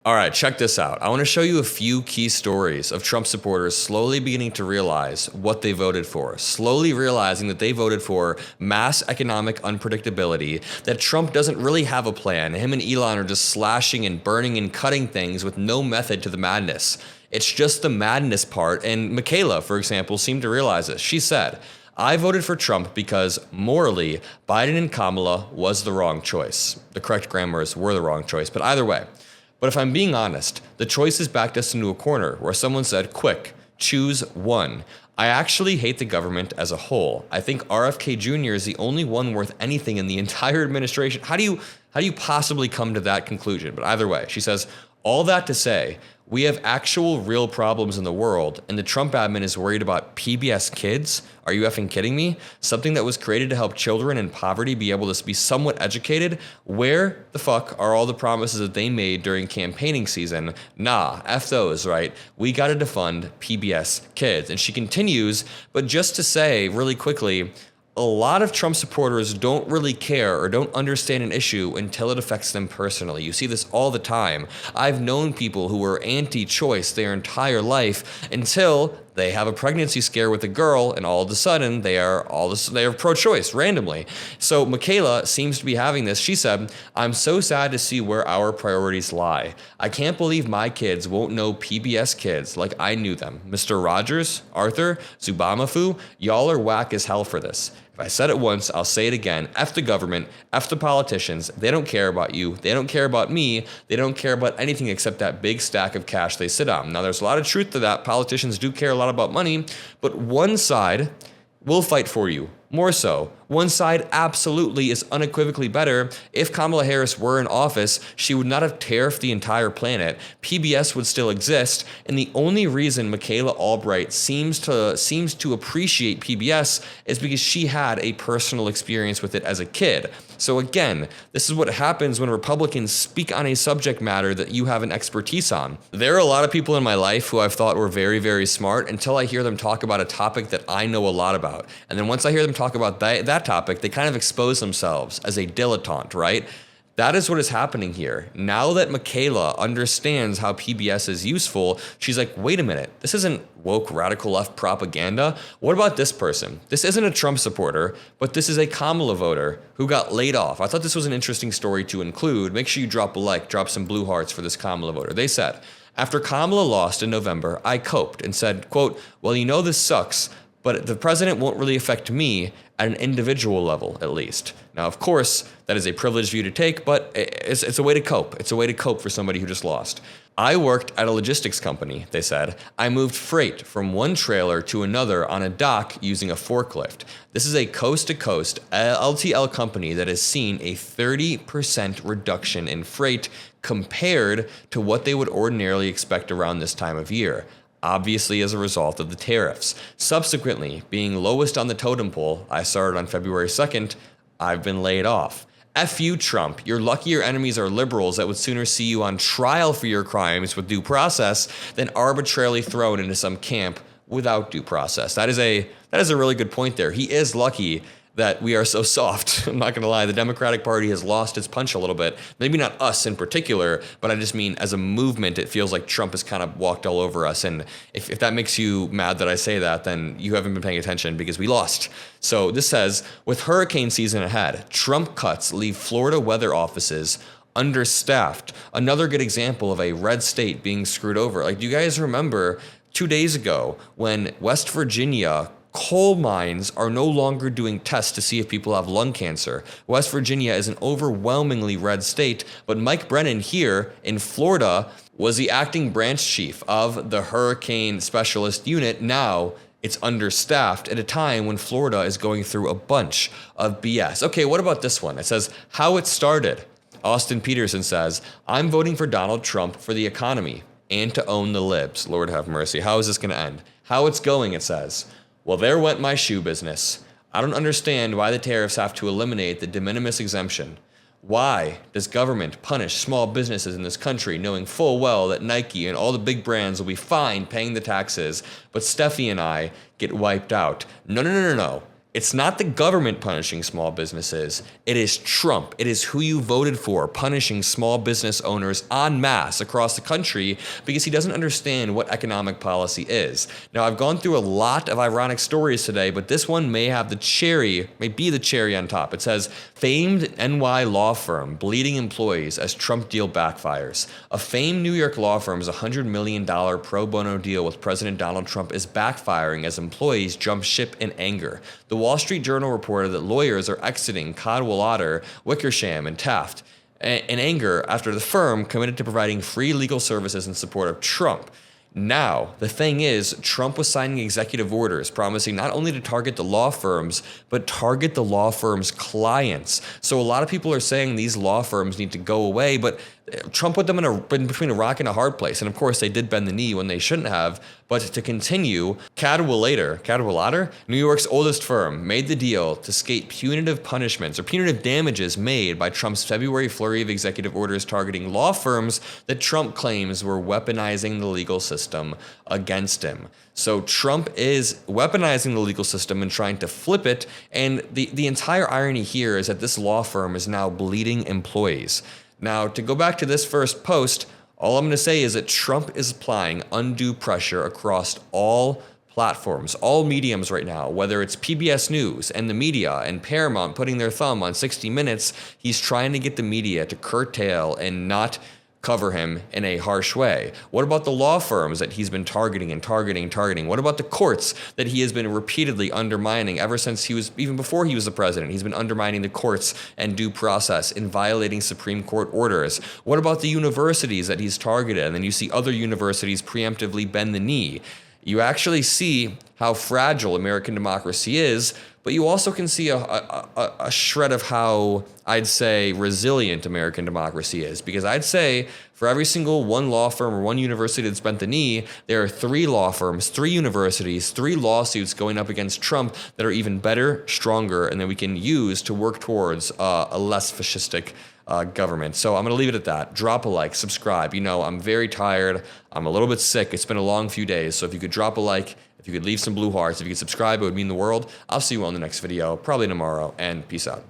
All right, check this out. I want to show you a few key stories of Trump supporters slowly beginning to realize what they voted for, slowly realizing that they voted for mass economic unpredictability, that Trump doesn't really have a plan. Him and Elon are just slashing and burning and cutting things with no method to the madness. It's just the madness part, and Michaela, for example, seemed to realize this. She said, I voted for Trump because morally, Biden and Kamala was the wrong choice. The correct grammars were the wrong choice, but either way. But if I'm being honest, the choices backed us into a corner where someone said, quick, choose one. I actually hate the government as a whole. I think RFK Jr. is the only one worth anything in the entire administration. How do you possibly come to that conclusion? But either way, she says, all that to say, we have actual real problems in the world, and the Trump admin is worried about PBS Kids? Are you effing kidding me? Something that was created to help children in poverty be able to be somewhat educated? Where the fuck are all the promises that they made during campaigning season? Nah, F those, right? We gotta defund PBS Kids. And she continues, but just to say really quickly, a lot of Trump supporters don't really care or don't understand an issue until it affects them personally. You see this all the time. I've known people who were anti-choice their entire life until they have a pregnancy scare with a girl, and all of a sudden they are pro-choice randomly. So Michaela seems to be having this. She said, I'm so sad to see where our priorities lie. I can't believe my kids won't know PBS Kids like I knew them. Mr. Rogers, Arthur, Zubamafu, y'all are whack as hell for this. If I said it once, I'll say it again. F the government, F the politicians. They don't care about you. They don't care about me. They don't care about anything except that big stack of cash they sit on. Now, there's a lot of truth to that. Politicians do care a lot about money, but one side will fight for you. More so, one side absolutely is unequivocally better. If Kamala Harris were in office, she would not have tariffed the entire planet. PBS would still exist, and the only reason Michaela Albright seems to appreciate PBS is because she had a personal experience with it as a kid. So again, this is what happens when Republicans speak on a subject matter that you have an expertise on. There are a lot of people in my life who I've thought were very, very smart until I hear them talk about a topic that I know a lot about. And then once I hear them talk about that topic, they kind of expose themselves as a dilettante, right? That is what is happening here. Now that Michaela understands how PBS is useful, she's like, wait a minute, this isn't woke radical left propaganda. What about this person? This isn't a Trump supporter, but this is a Kamala voter who got laid off. I thought this was an interesting story to include. Make sure you drop a like, drop some blue hearts for this Kamala voter. They said, after Kamala lost in November, I coped and said, quote, well, you know, this sucks, but the president won't really affect me at an individual level, at least. Now, of course, that is a privileged view to take, but it's a way to cope. It's a way to cope for somebody who just lost. I worked at a logistics company, they said. I moved freight from one trailer to another on a dock using a forklift. This is a coast-to-coast LTL company that has seen a 30% reduction in freight compared to what they would ordinarily expect around this time of year, obviously as a result of the tariffs. Subsequently, being lowest on the totem pole, I started on February 2nd, I've been laid off. F you, Trump. You're lucky your enemies are liberals that would sooner see you on trial for your crimes with due process than arbitrarily thrown into some camp without due process. That is a really good point there. He is lucky that we are so soft. I'm not going to lie. The Democratic Party has lost its punch a little bit. Maybe not us in particular, but I just mean as a movement, it feels like Trump has kind of walked all over us. And if that makes you mad that I say that, then you haven't been paying attention because we lost. So this says, with hurricane season ahead, Trump cuts leave Florida weather offices understaffed. Another good example of a red state being screwed over. Like, do you guys remember 2 days ago when West Virginia coal mines are no longer doing tests to see if people have lung cancer? West Virginia is an overwhelmingly red state, but Mike Brennan here in Florida was the acting branch chief of the hurricane specialist unit. Now it's understaffed at a time when Florida is going through a bunch of BS. Okay, what about this one? It says, how it started. Austin Peterson says, I'm voting for Donald Trump for the economy and to own the libs. Lord have mercy. How is this going to end? How it's going, it says, well, there went my shoe business. I don't understand why the tariffs have to eliminate the de minimis exemption. Why does government punish small businesses in this country knowing full well that Nike and all the big brands will be fine paying the taxes, but Steffi and I get wiped out? No. It's not the government punishing small businesses. It is Trump. It is who you voted for punishing small business owners en masse across the country because he doesn't understand what economic policy is. Now, I've gone through a lot of ironic stories today, but this one may be the cherry on top. It says, famed NY law firm bleeding employees as Trump deal backfires. A famed New York law firm's $100 million pro bono deal with President Donald Trump is backfiring as employees jump ship in anger. The Wall Street Journal reported that lawyers are exiting Cadwallader, Wickersham, and Taft in anger after the firm committed to providing free legal services in support of Trump. Now, the thing is, Trump was signing executive orders promising not only to target the law firms, but target the law firms' clients. So a lot of people are saying these law firms need to go away, but Trump put them in between a rock and a hard place. And of course, they did bend the knee when they shouldn't have. But to continue, Cadwallader, New York's oldest firm, made the deal to escape punitive punishments or punitive damages made by Trump's February flurry of executive orders targeting law firms that Trump claims were weaponizing the legal system against him. So Trump is weaponizing the legal system and trying to flip it. And the entire irony here is that this law firm is now bleeding employees. Now, to go back to this first post, all I'm going to say is that Trump is applying undue pressure across all platforms, all mediums right now, whether it's PBS News and the media and Paramount putting their thumb on 60 Minutes. He's trying to get the media to curtail and not cover him in a harsh way. What about the law firms that he's been targeting? What about the courts that he has been repeatedly undermining ever since even before he was the president? He's been undermining the courts and due process and violating Supreme Court orders. What about the universities that he's targeted? And then you see other universities preemptively bend the knee. You actually see how fragile American democracy is, but you also can see a shred of how, I'd say, resilient American democracy is. Because I'd say for every single one law firm or one university that's bent the knee, there are 3 law firms, 3 universities, 3 lawsuits going up against Trump that are even better, stronger, and that we can use to work towards a less fascistic government. So I'm going to leave it at that. Drop a like, subscribe. You know, I'm very tired. I'm a little bit sick. It's been a long few days. So if you could drop a like, if you could leave some blue hearts, if you could subscribe, it would mean the world. I'll see you on the next video, probably tomorrow, and peace out.